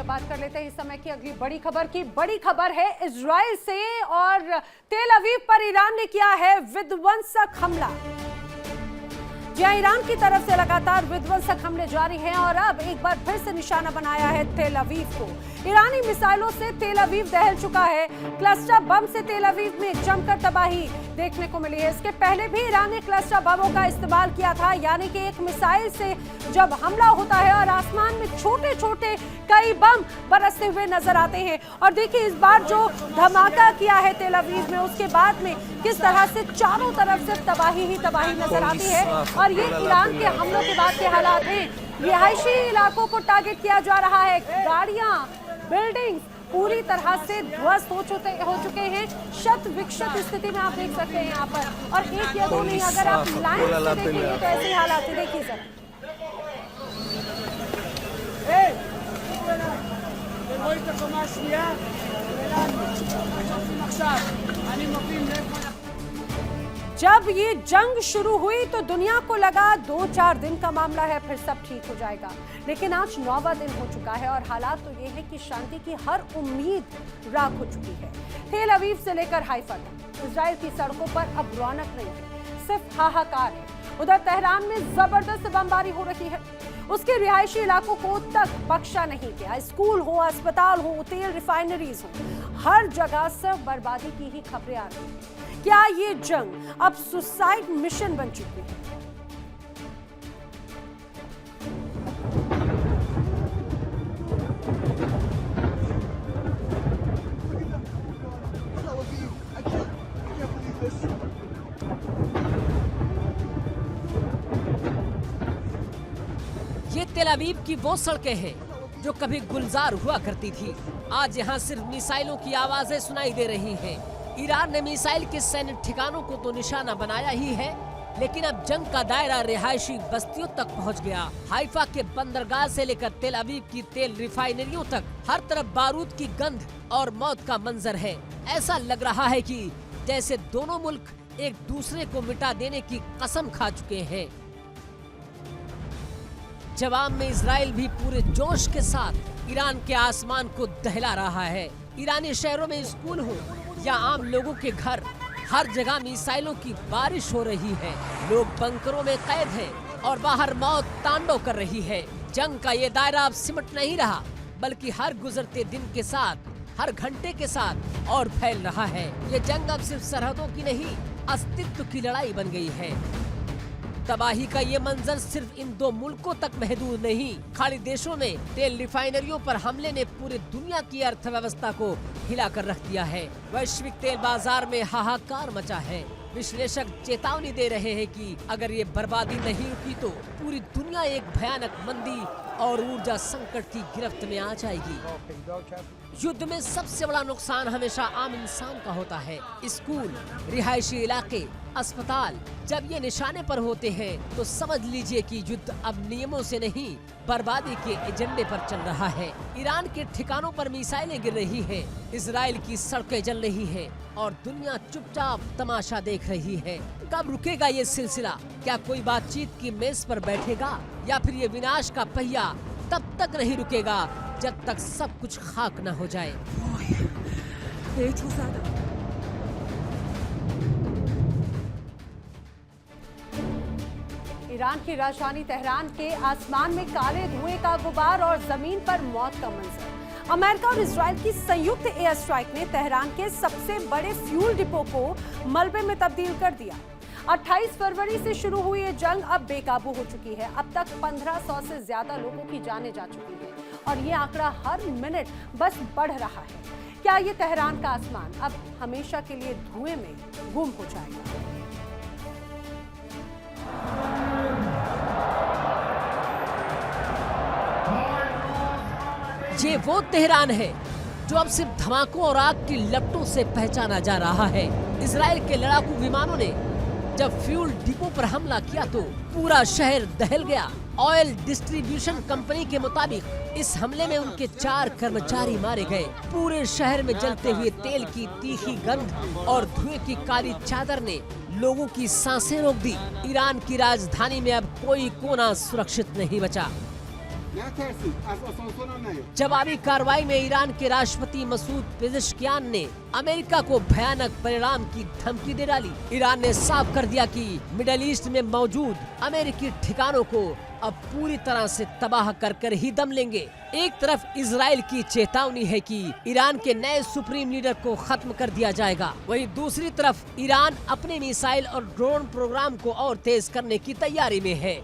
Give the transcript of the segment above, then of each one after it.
चलिए बात कर लेते हैं इस समय की अगली बड़ी खबर की। बड़ी खबर है इजराइल से और तेल अवीव पर ईरान ने किया है विध्वंसक हमला। जी हां, ईरान की तरफ से लगातार विध्वंसक हमले जारी हैं और अब एक बार फिर से निशाना बनाया है तेल अवीव को। ईरानी मिसाइलों से तेल अवीव दहल चुका है। क्लस्टर बम से तेल अवीव में जमकर तबाही देखने को मिली है। इसके पहले भी ईरान ने क्लस्टर बमों का इस्तेमाल किया था, यानी कि एक मिसाइल से जब हमला होता है और आसमान में छोटे छोटे कई बम बरसते हुए नजर आते हैं। और देखिए इस बार जो धमाका किया है तेल अवीव में, उसके बाद में किस तरह से चारों तरफ से तबाही ही तबाही नजर आती है। और ये ईरान के हमलों के बाद के हालात हैं। रिहायशी इलाकों को टारगेट किया जा रहा है। गाड़ियां, बिल्डिंग्स पूरी तरह से ध्वस्त हो चुके हैं। शत विक्षत स्थिति में आप देख सकते हैं यहाँ पर। और एक या दो नहीं, अगर आप लाइन से देखेंगे तो ऐसे हालात है। देखिए सर, जब ये जंग शुरू हुई तो दुनिया को लगा 2-4 दिन का मामला है, फिर सब ठीक हो जाएगा। लेकिन आज 9वां दिन हो चुका है और हालात तो ये है कि शांति की हर उम्मीद राख हो चुकी है। तेल अवीव से लेकर हाइफा तक इजराइल की सड़कों पर अब रौनक नहीं है, सिर्फ हाहाकार है। उधर तेहरान में जबरदस्त बमबारी हो रही है। उसके रिहायशी इलाकों को तक बख्शा नहीं गया। स्कूल हो, अस्पताल हो, तेल रिफाइनरीज हो, हर जगह सिर्फ बर्बादी की ही खबरें आ रही हैं। क्या ये जंग अब सुसाइड मिशन बन चुकी है? ये तेल अवीव की वो सड़कें हैं जो कभी गुलजार हुआ करती थी। आज यहाँ सिर्फ मिसाइलों की आवाजें सुनाई दे रही हैं। ईरान ने मिसाइल के सैन्य ठिकानों को तो निशाना बनाया ही है, लेकिन अब जंग का दायरा रिहायशी बस्तियों तक पहुंच गया। हाइफा के बंदरगाह से लेकर तेल अवीव की तेल रिफाइनरियों तक हर तरफ बारूद की गंध और मौत का मंजर है। ऐसा लग रहा है कि जैसे दोनों मुल्क एक दूसरे को मिटा देने की कसम खा चुके हैं। जवाब में इजराइल भी पूरे जोश के साथ ईरान के आसमान को दहला रहा है। ईरानी शहरों में स्कूल हो या आम लोगों के घर, हर जगह मिसाइलों की बारिश हो रही है। लोग बंकरों में कैद हैं और बाहर मौत तांडव कर रही है। जंग का ये दायरा अब सिमट नहीं रहा, बल्कि हर गुजरते दिन के साथ, हर घंटे के साथ और फैल रहा है। ये जंग अब सिर्फ सरहदों की नहीं, अस्तित्व की लड़ाई बन गई है। तबाही का ये मंजर सिर्फ इन दो मुल्कों तक महदूद नहीं, खाड़ी देशों में तेल रिफाइनरियों पर हमले ने पूरी दुनिया की अर्थव्यवस्था को हिलाकर रख दिया है। वैश्विक तेल बाजार में हाहाकार मचा है। विश्लेषक चेतावनी दे रहे हैं कि अगर ये बर्बादी नहीं रुकी तो पूरी दुनिया एक भयानक मंदी और ऊर्जा संकट की गिरफ्त में आ जाएगी। युद्ध में सबसे बड़ा नुकसान हमेशा आम इंसान का होता है। स्कूल, रिहायशी इलाके, अस्पताल जब ये निशाने पर होते हैं तो समझ लीजिए कि युद्ध अब नियमों से नहीं, बर्बादी के एजेंडे पर चल रहा है। ईरान के ठिकानों पर मिसाइलें गिर रही हैं, इजराइल की सड़कें जल रही हैं और दुनिया चुपचाप तमाशा देख रही है। कब रुकेगा ये सिलसिला? क्या कोई बातचीत की मेज पर बैठेगा या फिर ये विनाश का पहिया तब तक नहीं रुकेगा जब तक सब कुछ खाक न हो जाए। ईरान की राजधानी तेहरान के आसमान में काले धुएं का गुबार और जमीन पर मौत का मंजर। अमेरिका और इजराइल की संयुक्त एयर स्ट्राइक ने तेहरान के सबसे बड़े फ्यूल डिपो को मलबे में तब्दील कर दिया। 28 फरवरी से शुरू हुई ये जंग अब बेकाबू हो चुकी है। अब तक 1500 से ज्यादा लोगों की जानें जा चुकी है और ये आंकड़ा हर मिनट बस बढ़ रहा है। क्या ये तेहरान का आसमान अब हमेशा के लिए धुएं में गुम हो जाएगा? ये वो तेहरान है जो अब सिर्फ धमाकों और आग की लपटों से पहचाना जा रहा है। इजराइल के लड़ाकू विमानों ने जब फ्यूल डिपो पर हमला किया तो पूरा शहर दहल गया। ऑयल डिस्ट्रीब्यूशन कंपनी के मुताबिक इस हमले में उनके 4 कर्मचारी मारे गए। पूरे शहर में जलते हुए तेल की तीखी गंध और धुएं की काली चादर ने लोगों की सांसें रोक दी। ईरान की राजधानी में अब कोई कोना सुरक्षित नहीं बचा। जवाबी कार्रवाई में ईरान के राष्ट्रपति मसूद पेजेश्कियान ने अमेरिका को भयानक परिणाम की धमकी दे डाली। ईरान ने साफ कर दिया कि मिडिल ईस्ट में मौजूद अमेरिकी ठिकानों को अब पूरी तरह से तबाह कर कर ही दम लेंगे। एक तरफ इजराइल की चेतावनी है कि ईरान के नए सुप्रीम लीडर को खत्म कर दिया जाएगा, वहीं दूसरी तरफ ईरान अपने मिसाइल और ड्रोन प्रोग्राम को और तेज करने की तैयारी में है।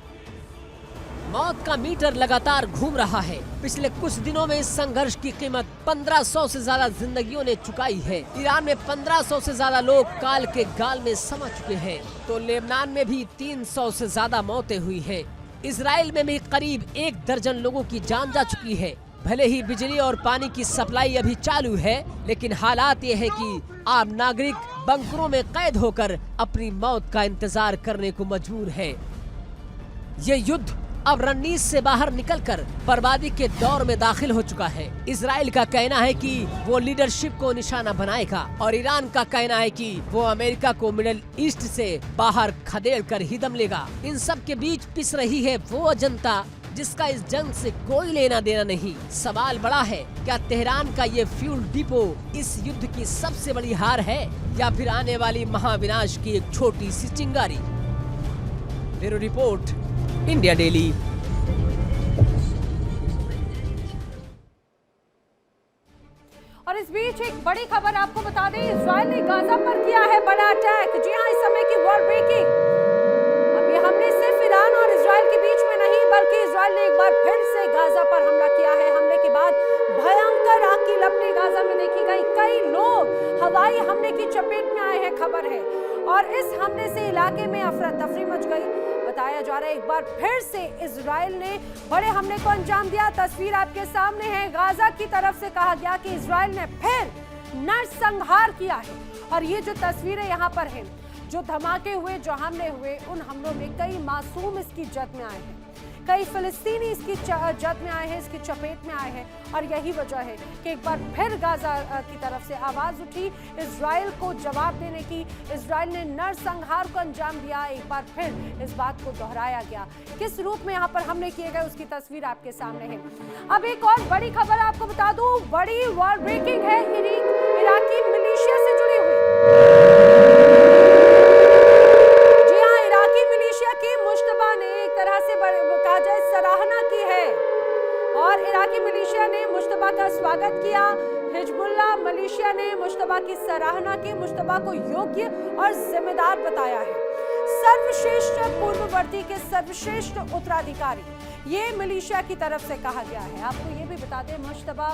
मौत का मीटर लगातार घूम रहा है। पिछले कुछ दिनों में इस संघर्ष की कीमत 1500 से ज्यादा जिंदगियों ने चुकाई है। ईरान में 1500 से ज्यादा लोग काल के गाल में समा चुके हैं, तो लेबनान में भी 300 से ज्यादा मौतें हुई हैं। इजराइल में भी करीब 1 दर्जन लोगों की जान जा चुकी है। भले ही बिजली और पानी की सप्लाई अभी चालू है, लेकिन हालात ये है कि आम नागरिक बंकरों में कैद होकर अपनी मौत का इंतजार करने को मजबूर है। ये युद्ध अब रणनीति से बाहर निकलकर बर्बादी के दौर में दाखिल हो चुका है। इजराइल का कहना है कि वो लीडरशिप को निशाना बनाएगा और ईरान का कहना है कि वो अमेरिका को मिडिल ईस्ट से बाहर खदेड़ कर ही दम लेगा। इन सब के बीच पिस रही है वो जनता जिसका इस जंग से कोई लेना देना नहीं। सवाल बड़ा है, क्या तेहरान का ये फ्यूल डिपो इस युद्ध की सबसे बड़ी हार है या फिर आने वाली महाविनाश की एक छोटी सी चिंगारी? Bureau report, India daily. और इस बीच एक बड़ी खबर आपको बता दें, इजराइल ने गाजा पर किया है बड़ा अटैक। जी हां, इस समय की वॉर ब्रेकिंग। अब ये हमले सिर्फ ईरान और इजराइल के बीच में नहीं, बल्कि इजराइल ने एक बार फिर से गाजा पर हमला किया है। हमले के बाद भयंकर आग की लपटें गाजा में देखी गई। कई लोग हवाई हमले की चपेट में आए हैं, खबर है। और इस हमले से इलाके में अफरा तफरी मच गई। बताया जा रहा है एक बार फिर से इजराइल ने बड़े हमले को अंजाम दिया। तस्वीर आपके सामने है। गाजा की तरफ से कहा गया कि इजराइल ने फिर नरसंहार किया है। और ये जो तस्वीरें यहाँ पर हैं, जो धमाके हुए, जो हमले हुए, उन हमलों में कई मासूम इसकी जद में आए हैं, कई फिलिस्तीनी इसकी जद में आए हैं, इसकी चपेट में आए हैं। और यही वजह है कि एक बार फिर गाजा की तरफ से आवाज उठी इजराइल को जवाब देने की। इजराइल ने नरसंहार को अंजाम दिया। एक बार फिर इस बात को दोहराया गया। किस रूप में यहाँ पर हमले किए गए उसकी तस्वीर आपके सामने है। अब एक और बड़ी खबर आपको बता दूं, बड़ी वॉर ब्रेकिंग है इराकी मिलिशिया से जुड़ी हुई। मुश्तबा ने एक तरह से कहा जाए सराहना की है और इराकी मिलिशिया ने मुश्तबा का स्वागत किया। हिजबुल्लाह मिलिशिया ने मुश्तबा की सराहना की, मुश्तबा को योग्य और जिम्मेदार बताया है। सर्वश्रेष्ठ पूर्ववर्ती के सर्वश्रेष्ठ उत्तराधिकारी ये मिलिशिया की तरफ से कहा गया है। आपको ये भी बता दें, मुश्तबा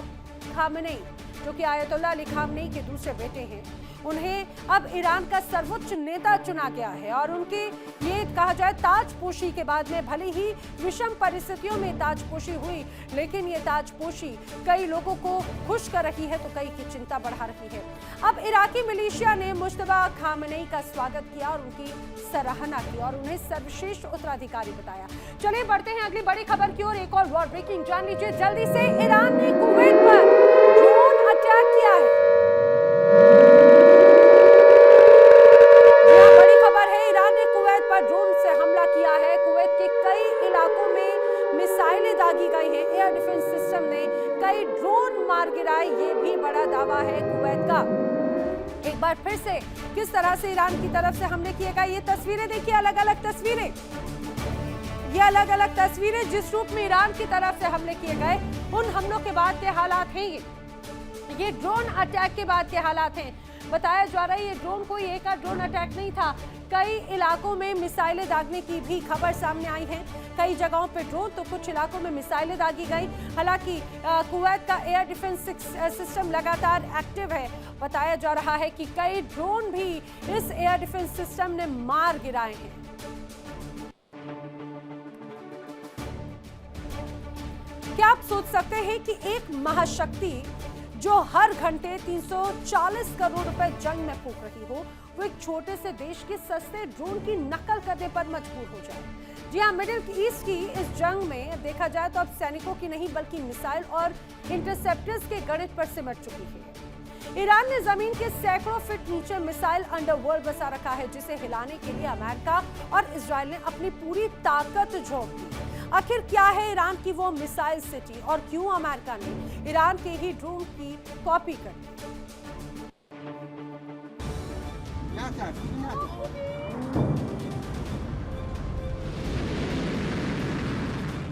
खामेनी जो कि आयतुल्लाह अली खामेनी के दूसरे बेटे हैं, उन्हें अब ईरान का सर्वोच्च नेता चुना गया है। और उनके ये कहा जाए ताजपोशी के बाद में भले ही विषम परिस्थितियों में ताजपोशी हुई, लेकिन ये ताजपोशी कई लोगों को खुश कर रही है तो कई की चिंता बढ़ा रही है। अब इराकी मिलिशिया ने मुश्तबा खामेनी का स्वागत किया और उनकी सराहना की और उन्हें सर्वश्रेष्ठ उत्तराधिकारी बताया। चलिए बढ़ते हैं अगली बड़ी खबर की ओर। एक और वॉर ब्रेकिंग जान लीजिए जल्दी से। ईरान ने कुवैत पर ड्रोन अटैक किया है। बड़ी खबर है, ईरान ने कुवैत पर ड्रोन से हमला किया है। कुवैत के कई इलाकों में मिसाइलें दागी गई हैं। एयर डिफेंस सिस्टम ने कई ड्रोन मार गिराए, ये भी बड़ा दावा है कुवैत का। एक बार फिर से किस तरह से ईरान की तरफ से हमले किए गए, ये तस्वीरें देखिए, अलग अलग तस्वीरें, ये अलग अलग तस्वीरें जिस रूप में ईरान की तरफ से हमले किए गए, उन हमलों के बाद के हालात हैं। ये ड्रोन अटैक के बाद के हालात हैं। बताया जा रहा है ये ड्रोन कोई एक ड्रोन अटैक नहीं था, कई इलाकों में मिसाइलें दागने की भी खबर सामने आई है। कई जगहों पे ड्रोन तो कुछ इलाकों में मिसाइलें दागी गई। हालांकि कुवैत का एयर डिफेंस सिस्टम लगातार एक्टिव है। बताया जा रहा है कि कई ड्रोन भी इस एयर डिफेंस सिस्टम ने मार गिराए हैं। क्या आप सोच सकते हैं कि एक महाशक्ति जो हर घंटे 340 करोड़ रुपए जंग में फूंक रही हो, वो एक छोटे से देश के सस्ते ड्रोन की नकल करने पर मजबूर हो जाए? जी हाँ, मिडिल ईस्ट की इस जंग में देखा जाए तो अब सैनिकों की नहीं बल्कि मिसाइल और इंटरसेप्टर्स के गणित पर सिमट चुकी है। ईरान ने जमीन के सैकड़ों फीट नीचे मिसाइल अंडरवर्ल्ड बसा रखा है, जिसे हिलाने के लिए अमेरिका और इजराइल ने अपनी पूरी ताकत झोंक दी। आखिर क्या है ईरान की वो मिसाइल सिटी और क्यों अमेरिका ने ईरान के ही ड्रोन की कॉपी कर दी?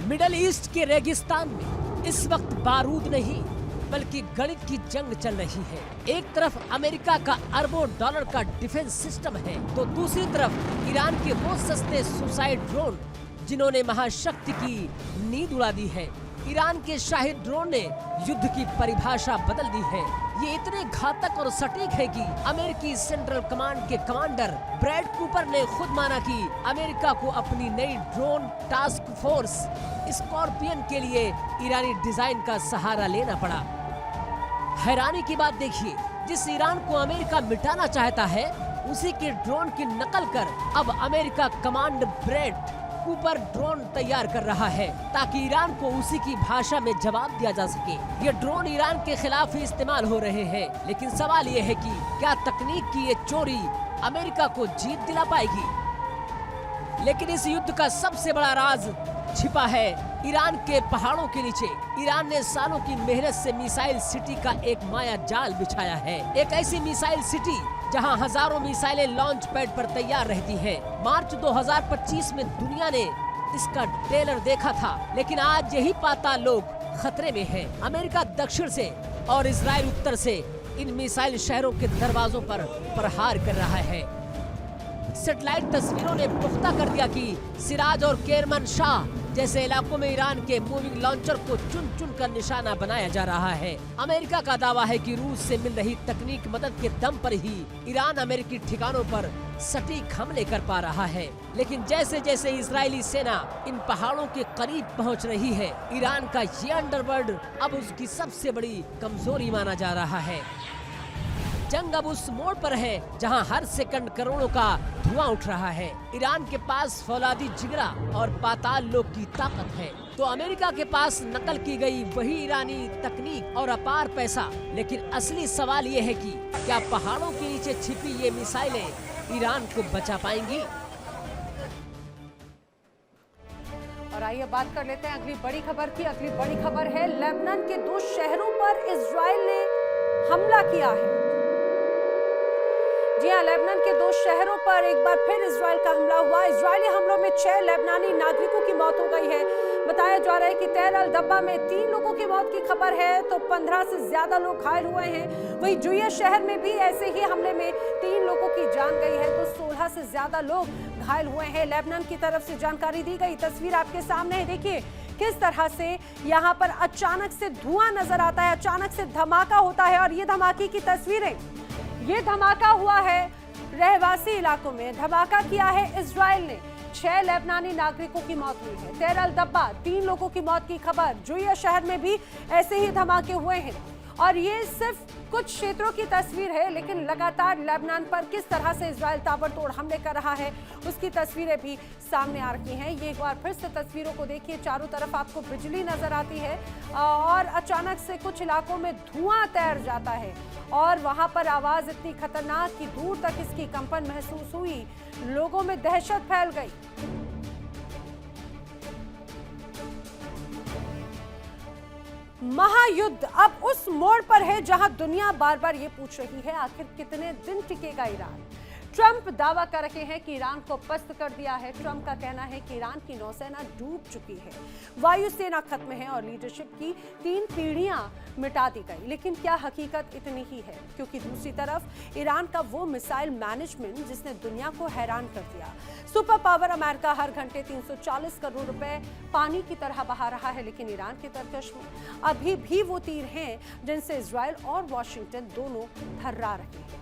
मिडल ईस्ट के रेगिस्तान में इस वक्त बारूद नहीं बल्कि गणित की जंग चल रही है। एक तरफ अमेरिका का अरबों डॉलर का डिफेंस सिस्टम है तो दूसरी तरफ ईरान के वो सस्ते सुसाइड ड्रोन जिन्होंने महाशक्ति की नींद उड़ा दी है। ईरान के शाही ड्रोन ने युद्ध की परिभाषा बदल दी है। ये इतने घातक और सटीक है कि अमेरिकी सेंट्रल कमांड के कमांडर ब्रैड कूपर ने खुद माना कि अमेरिका को अपनी नई ड्रोन टास्क फोर्स स्कॉर्पियन के लिए ईरानी डिजाइन का सहारा लेना पड़ा। हैरानी की बात देखिए, जिस ईरान को अमेरिका मिटाना चाहता है उसी के ड्रोन की नकल कर अब America command Brad Cooper drone तैयार कर रहा है ताकि ईरान को उसी की भाषा में जवाब दिया जा सके। ये ड्रोन ईरान के खिलाफ ही इस्तेमाल हो रहे हैं, लेकिन सवाल ये है कि क्या तकनीक की ये चोरी अमेरिका को जीत दिला पाएगी? लेकिन इस युद्ध का सबसे बड़ा राज छिपा है ईरान के पहाड़ों के नीचे। ईरान ने सालों की मेहनत से मिसाइल सिटी का एक माया जाल बिछाया है। एक ऐसी मिसाइल सिटी जहां हजारों मिसाइलें लॉन्च पैड पर तैयार रहती हैं। मार्च 2025 में दुनिया ने इसका ट्रेलर देखा था, लेकिन आज यही पाताल लोक खतरे में है। अमेरिका दक्षिण से और इजराइल उत्तर से इन मिसाइल शहरों के दरवाजों पर प्रहार कर रहा है। सैटेलाइट तस्वीरों ने पुख्ता कर दिया कि सिराज और केरमन शाह जैसे इलाकों में ईरान के मूविंग लॉन्चर को चुन चुन कर निशाना बनाया जा रहा है। अमेरिका का दावा है कि रूस से मिल रही तकनीक मदद के दम पर ही ईरान अमेरिकी ठिकानों पर सटीक हमले कर पा रहा है। लेकिन जैसे जैसे इजरायली सेना इन पहाड़ों के करीब पहुंच रही है, ईरान का ये अंडरवर्ल्ड अब उसकी सबसे बड़ी कमजोरी माना जा रहा है। जंग अब उस मोड़ पर है जहां हर सेकंड करोड़ों का धुआं उठ रहा है। ईरान के पास फौलादी जिगरा और पाताल लोक की ताकत है तो अमेरिका के पास नकल की गई वही ईरानी तकनीक और अपार पैसा। लेकिन असली सवाल ये है कि क्या पहाड़ों के नीचे छिपी ये मिसाइलें ईरान को बचा पाएंगी? और आइए बात कर लेते हैं अगली बड़ी खबर की। अगली बड़ी खबर है लेबनान के 2 शहरों पर इजराइल ने हमला किया है। जी हाँ, लेबनान के 2 शहरों पर एक बार फिर इजराइल का हमला हुआ। इजरायली हमलों में 6 लेबनानी नागरिकों की मौत हो गई है। बताया जा रहा है कि तेल अल दब्बा में 3 लोगों की मौत की खबर है तो 15 से ज्यादा लोग घायल हुए हैं। वहीं जुया शहर में भी ऐसे ही हमले में 3 लोगों की जान गई है तो 16 से ज्यादा लोग घायल हुए हैं। लेबनान की तरफ से जानकारी दी गई। तस्वीर आपके सामने है, देखिए किस तरह से यहाँ पर अचानक से धुआं नजर आता है, अचानक से धमाका होता है। और ये धमाके की तस्वीरें, ये धमाका हुआ है रहवासी इलाकों में। धमाका किया है इजराइल ने। 6 लेबनानी नागरिकों की मौत हुई है। तेल अल दब्बा 3 लोगों की मौत की खबर। जुया शहर में भी ऐसे ही धमाके हुए हैं। और ये सिर्फ कुछ क्षेत्रों की तस्वीर है, लेकिन लगातार लेबनान पर किस तरह से इजराइल ताबड़तोड़ हमले कर रहा है उसकी तस्वीरें भी सामने आ रही हैं। ये एक बार फिर से तस्वीरों को देखिए, चारों तरफ आपको बिजली नजर आती है और अचानक से कुछ इलाकों में धुआं तैर जाता है और वहां पर आवाज इतनी खतरनाक कि दूर तक इसकी कंपन महसूस हुई। लोगों में दहशत फैल गई। महायुद्ध अब उस मोड़ पर है जहां दुनिया बार बार ये पूछ रही है आखिर कितने दिन टिकेगा ईरान। ट्रंप दावा कर रहे हैं कि ईरान को पस्त कर दिया है। ट्रंप का कहना है कि ईरान की नौसेना डूब चुकी है, वायुसेना खत्म है और लीडरशिप की 3 पीढ़ियां मिटा दी गई। लेकिन क्या हकीकत इतनी ही है? क्योंकि दूसरी तरफ ईरान का वो मिसाइल मैनेजमेंट जिसने दुनिया को हैरान कर दिया। सुपर पावर अमेरिका हर घंटे 340 करोड़ रुपए पानी की तरह बहा रहा है, लेकिन ईरान के तरकश में अभी भी वो तीर हैं जिनसे इजराइल और वॉशिंगटन दोनों थर्रा रहे हैं।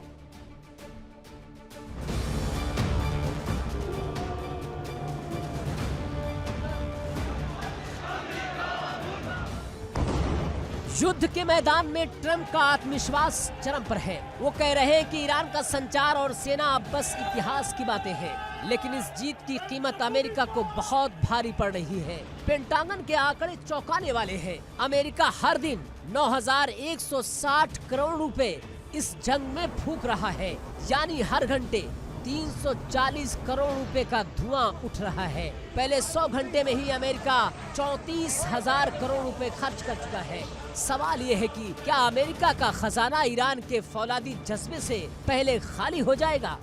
युद्ध के मैदान में ट्रंप का आत्मविश्वास चरम पर है। वो कह रहे हैं कि ईरान का संचार और सेना अब बस इतिहास की बातें हैं, लेकिन इस जीत की कीमत अमेरिका को बहुत भारी पड़ रही है। पेंटागन के आंकड़े चौंकाने वाले हैं। अमेरिका हर दिन 9,160 करोड़ रुपए इस जंग में फूंक रहा है, यानी हर घंटे 340 करोड़ रुपए का धुआं उठ रहा है। पहले 100 घंटे में ही अमेरिका 34,000 करोड़ रुपए खर्च कर चुका है। सवाल ये है कि क्या अमेरिका का खजाना ईरान के फौलादी जज्बे से पहले खाली हो जाएगा?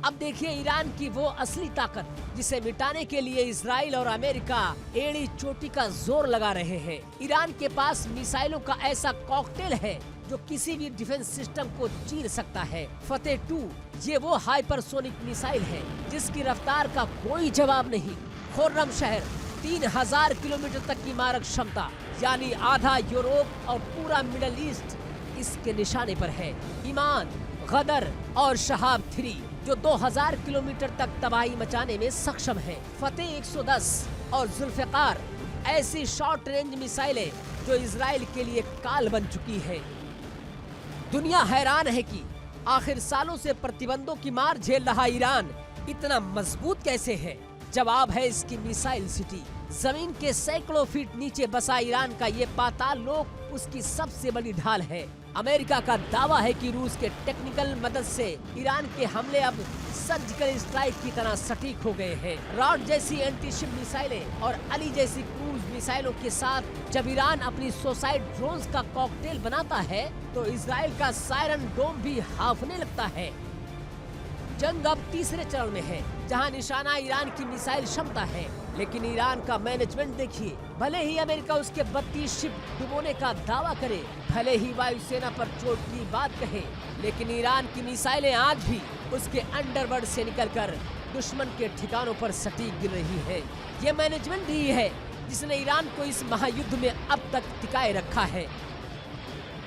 अब देखिए ईरान की वो असली ताकत जिसे मिटाने के लिए इजराइल और अमेरिका एड़ी चोटी का जोर लगा रहे हैं। ईरान के पास मिसाइलों का ऐसा कॉकटेल है जो किसी भी डिफेंस सिस्टम को चीर सकता है। फतेह 2 ये वो हाइपरसोनिक मिसाइल है जिसकी रफ्तार का कोई जवाब नहीं। खुर्रम शहर 3000 किलोमीटर तक की मारक क्षमता, यानी आधा यूरोप और पूरा मिडल ईस्ट इसके निशाने पर है। ईमान, गदर और शहाब 3 जो 2000 किलोमीटर तक तबाही मचाने में सक्षम है। फतेह 110 और जुल्फिकार ऐसी शॉर्ट रेंज मिसाइलें जो इजराइल के लिए काल बन चुकी है। दुनिया हैरान है कि आखिर सालों से प्रतिबंधों की मार झेल रहा ईरान इतना मजबूत कैसे है। जवाब है इसकी मिसाइल सिटी। जमीन के सैकड़ों फीट नीचे बसा ईरान का ये पाताल लोक उसकी सबसे बड़ी ढाल है। अमेरिका का दावा है कि रूस के टेक्निकल मदद से ईरान के हमले अब सर्जिकल स्ट्राइक की तरह सटीक हो गए हैं। रॉड जैसी एंटी शिप मिसाइलें और अली जैसी क्रूज मिसाइलों के साथ जब ईरान अपनी सुसाइड ड्रोन्स का कॉकटेल बनाता है तो इजराइल का सायरन डोम भी हाफने लगता है। जंग अब तीसरे चरण में है जहां निशाना ईरान की मिसाइल क्षमता है, लेकिन ईरान का मैनेजमेंट देखिए। भले ही अमेरिका उसके 32 शिप डुबोने का दावा करे, भले ही वायुसेना पर चोट की बात कहे, लेकिन ईरान की मिसाइलें आज भी उसके अंडरवर्ल्ड से निकलकर दुश्मन के ठिकानों पर सटीक गिर रही है। ये मैनेजमेंट ही है जिसने ईरान को इस महायुद्ध में अब तक टिकाए रखा है।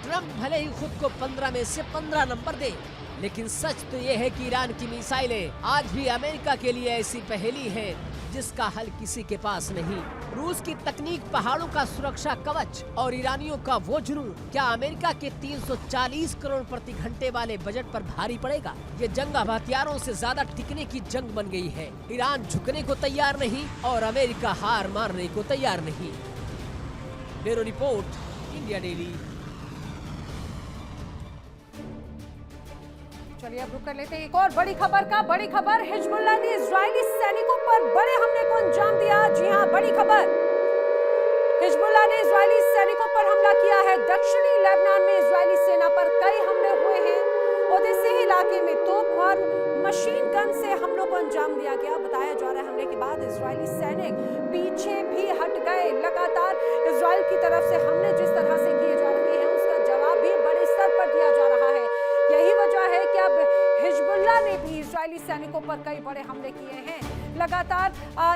ट्रंप भले ही खुद को 15 में से 15 नंबर दे, लेकिन सच तो ये है कि ईरान की मिसाइलें आज भी अमेरिका के लिए ऐसी पहेली है जिसका हल किसी के पास नहीं। रूस की तकनीक, पहाड़ों का सुरक्षा कवच और ईरानियों का वो जुनून क्या अमेरिका के 340 करोड़ प्रति घंटे वाले बजट पर भारी पड़ेगा? ये जंग अब हथियारों से ज्यादा टिकने की जंग बन गई है। ईरान झुकने को तैयार नहीं और अमेरिका हार मानने को तैयार नहीं। Bureau report, India daily. चलिए अब रुक कर लेते हैं एक और बड़ी खबर। हिजबुल्लाह ने इजरायली सैनिकों पर बड़े हमले को अंजाम दिया। जी हां, बड़ी खबर। हिजबुल्लाह ने इजरायली सैनिकों पर हमला किया है। दक्षिणी लेबनान में इजरायली सेना पर कई हमले हुए हैं। ओदेसी इलाके में तोप और मशीन गन से हमलों को अंजाम दिया गया। बताया जा रहा है हमले के बाद इजरायली सैनिक पीछे भी हट गए। लगातार इजराइल की तरफ से हमले जिस तरह से किए जा रहे हैं उसका जवाब भी बड़े स्तर पर दिया जा रहा है। यही वजह है कि अब हिजबुल्लाह ने भी इजरायली सैनिकों पर कई बड़े हमले किए हैं। लगातार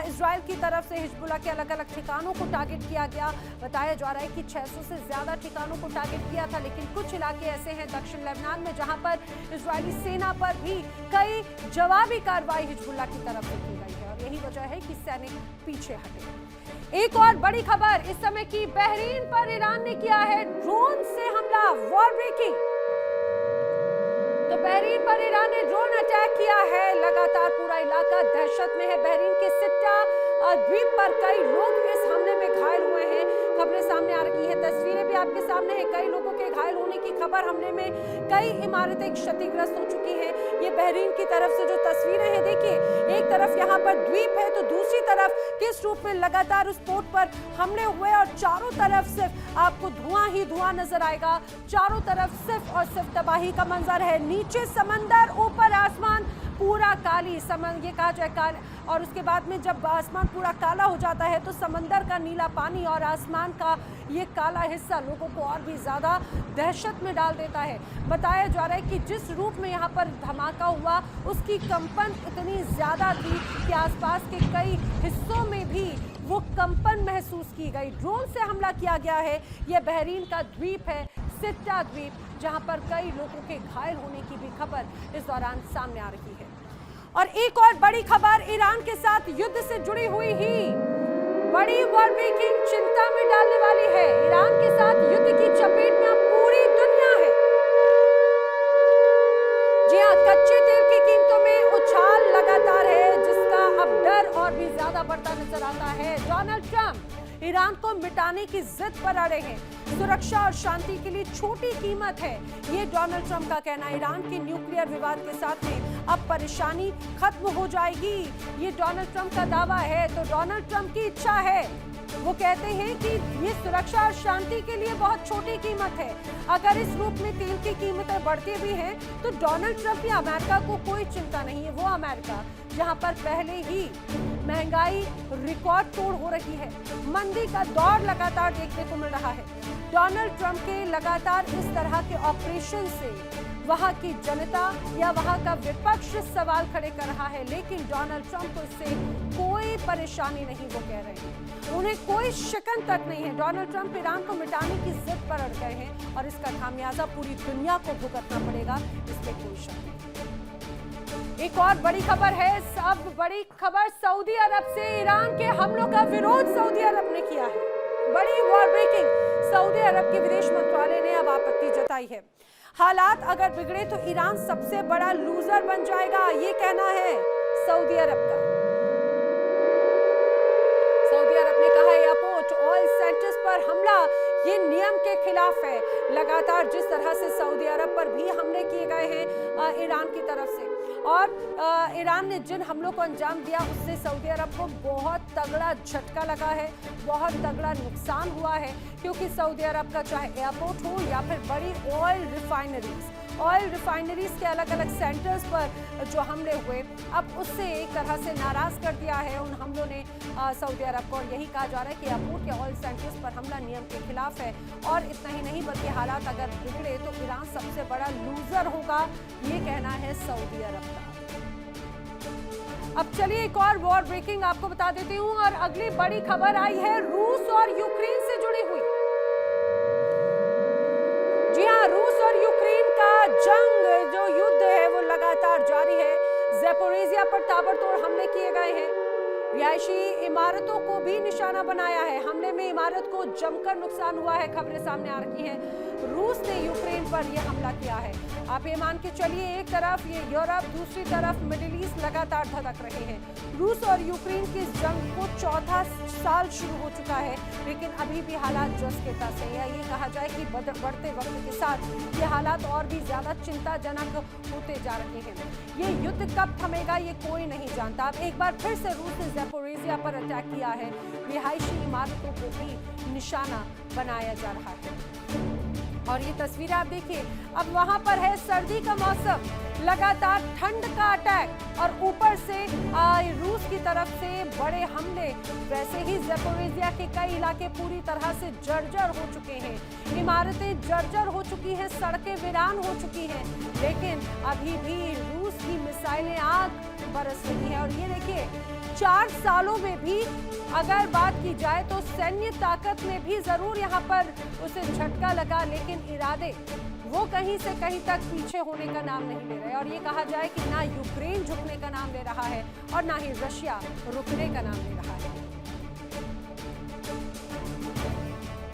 इजराइल की तरफ से हिजबुल्लाह के अलग अलग ठिकानों को टारगेट किया गया। बताया जा रहा है कि 600 से ज्यादा ठिकानों को टारगेट किया था, लेकिन कुछ इलाके ऐसे हैं दक्षिण लेबनान में जहां पर इजरायली सेना पर भी कई जवाबी कार्रवाई हिजबुल्लाह की तरफ से की गई है और यही वजह है कि सैनिक पीछे हटे। एक और बड़ी खबर इस समय की, बहरीन पर ईरान ने किया है ड्रोन से हमला, वॉर ब्रेकिंग। तो बहरीन पर ईरान ने ड्रोन अटैक किया है। लगातार पूरा इलाका दहशत में है। बहरीन के सिट्टा द्वीप पर कई लोग इस हमले में घायल हुए हैं। खबरें सामने आ रही हैं, तस्वीरें भी आपके सामने हैं। कई लोगों के घायल होने की खबर। हमले में कई इमारतें क्षतिग्रस्त हो चुकी हैं। ये बहरीन की तरफ से जो तस्वीरें हैं, देखिए एक तरफ यहाँ पर द्वीप है तो दूसरी तरफ किस रूप में लगातार उस पोर्ट पर हमले हुए और चारों तरफ सिर्फ आपको धुआं ही धुआं नजर आएगा। चारों तरफ सिर्फ और सिर्फ तबाही का मंजर है। नीचे समंदर, ऊपर आसमान, पूरा काली समंदर, ये कहा जाए काला। और उसके बाद में जब आसमान पूरा काला हो जाता है तो समंदर का नीला पानी और आसमान का ये काला हिस्सा लोगों को और भी ज़्यादा दहशत में डाल देता है। बताया जा रहा है कि जिस रूप में यहाँ पर धमाका हुआ उसकी कंपन इतनी ज़्यादा थी कि आसपास के कई हिस्सों में भी वो कंपन महसूस की गई। ड्रोन से हमला किया गया है। ये बहरीन का द्वीप है, सिट्टा द्वीप, जहाँ पर कई लोगों के घायल होने की भी खबर इस दौरान सामने आ रही है। और एक और बड़ी खबर, ईरान के साथ युद्ध से जुड़ी हुई ही बड़ी वॉर ब्रेकिंग चिंता में डालने वाली है। ईरान के साथ युद्ध की चपेट में अब पूरी दुनिया है। जी हाँ, कच्चे तेल की कीमतों में उछाल लगातार है जिसका अब डर और भी ज्यादा बढ़ता नजर आता है। डोनाल्ड ट्रंप ईरान को मिटाने की जिद पर अड़े हैं। सुरक्षा और शांति के लिए छोटी कीमत है, ये डोनाल्ड ट्रंप का कहना। ईरान के न्यूक्लियर विवाद के साथ में अब परेशानी खत्म हो जाएगी, ये डोनाल्ड ट्रंप का दावा है। तो डोनाल्ड ट्रंप की इच्छा है, वो कहते हैं कि ये सुरक्षा और शांति के लिए बहुत छोटी कीमत है। अगर इस रूप में तेल की कीमतें बढ़ती भी हैं तो डोनाल्ड ट्रंप या अमेरिका को कोई चिंता नहीं है। वो अमेरिका जहां पर पहले ही महंगाई रिकॉर्ड तोड़ हो रही है, मंदी का दौर लगातार देखने को मिल रहा है। डोनाल्ड ट्रंप के लगातार इस तरह के ऑपरेशन से वहां की जनता या वहां का विपक्ष सवाल खड़े कर रहा है, लेकिन डोनाल्ड ट्रंप को इससे कोई परेशानी नहीं, वो कह रहे हैं। उन्हें कोई शिकन तक नहीं है। डोनाल्ड ट्रंप ईरान को मिटाने की जिद पर अड़ गए हैं और इसका खामियाजा पूरी दुनिया को भुगतना पड़ेगा, इसमें कोई शक नहीं। एक और बड़ी खबर है, अब बड़ी खबर सऊदी अरब से। ईरान के हमलों का विरोध सऊदी अरब ने किया है। बड़ी वॉर ब्रेकिंग, सऊदी अरब के विदेश मंत्रालय ने अब आपत्ति जताई है। हालात अगर बिगड़े तो ईरान सबसे बड़ा लूजर बन जाएगा, ये कहना है सऊदी अरब का। सऊदी अरब ने कहा एयरपोर्ट, ऑयल सेंटर्स पर हमला ये नियम के खिलाफ है। लगातार जिस तरह से सऊदी अरब पर भी हमले किए गए हैं ईरान की तरफ से, और ईरान ने जिन हमलों को अंजाम दिया उससे सऊदी अरब को बहुत तगड़ा झटका लगा है, बहुत तगड़ा नुकसान हुआ है। क्योंकि सऊदी अरब का चाहे एयरपोर्ट हो या फिर बड़ी ऑयल रिफाइनरीज के अलग अलग सेंटर्स पर जो हमले हुए, अब उससे एक तरह से नाराज कर दिया है उन हमलों ने सऊदी अरब को। और यही कहा जा रहा है कि एयरपोर्ट या ऑयल सेंटर्स पर हमला नियम के खिलाफ है। और इतना ही नहीं बल्कि हालात अगर बिगड़े तो ईरान सबसे बड़ा लूजर होगा, ये कहना है सऊदी अरब का। अब चलिए एक और वॉर ब्रेकिंग आपको बता देती हूँ, और अगली बड़ी खबर आई है रूस और यूक्रेन से जुड़ी हुई। जी हाँ, रूस और यूक्रेन का जंग, जो युद्ध है वो लगातार जारी है। ज़ैपोरिज़िया पर ताबड़तोड़ हमले किए गए हैं, रिहायशी इमारतों को भी निशाना बनाया है। हमले में इमारत को जमकर नुकसान हुआ है, खबरें सामने आ रही हैं। रूस ने यूक्रेन पर यह हमला किया है। आप ये मान के चलिए, एक तरफ ये यूरोप, दूसरी तरफ मिडिल ईस्ट लगातार धधक रहे हैं। रूस और यूक्रेन की इस जंग को चौथा साल शुरू हो चुका है, लेकिन अभी भी हालात जस के तस हैं। या ये कहा जाए कि बढ़ते वक्त के साथ ये हालात और भी ज्यादा चिंताजनक होते जा रहे हैं। ये युद्ध कब थमेगा ये कोई नहीं जानता। अब एक बार फिर से रूस ने ज़ैपोरिज़िया पर अटैक किया है, रिहायशी इमारतों को भी निशाना बनाया जा रहा है। और ये तस्वीरें आप देखिए, अब वहां पर है सर्दी का मौसम, लगातार ठंड का अटैक और ऊपर से रूस की तरफ से बड़े हमले। वैसे ही ज़ैपोरिज़िया के कई इलाके पूरी तरह से जर्जर हो चुके हैं, इमारतें जर्जर हो चुकी हैं, सड़कें वीरान हो चुकी हैं, लेकिन अभी भी रूस की मिसाइलें आग बरस रही हैं। और ये देखिए, 4 सालों में भी अगर बात की जाए तो सैन्य ताकत में भी जरूर यहाँ पर उसे झटका लगा, लेकिन इरादे वो कहीं से कहीं तक पीछे होने का नाम नहीं ले रहे। और ये कहा जाए कि ना यूक्रेन झुकने का नाम ले रहा है और ना ही रशिया रुकने का नाम ले रहा है।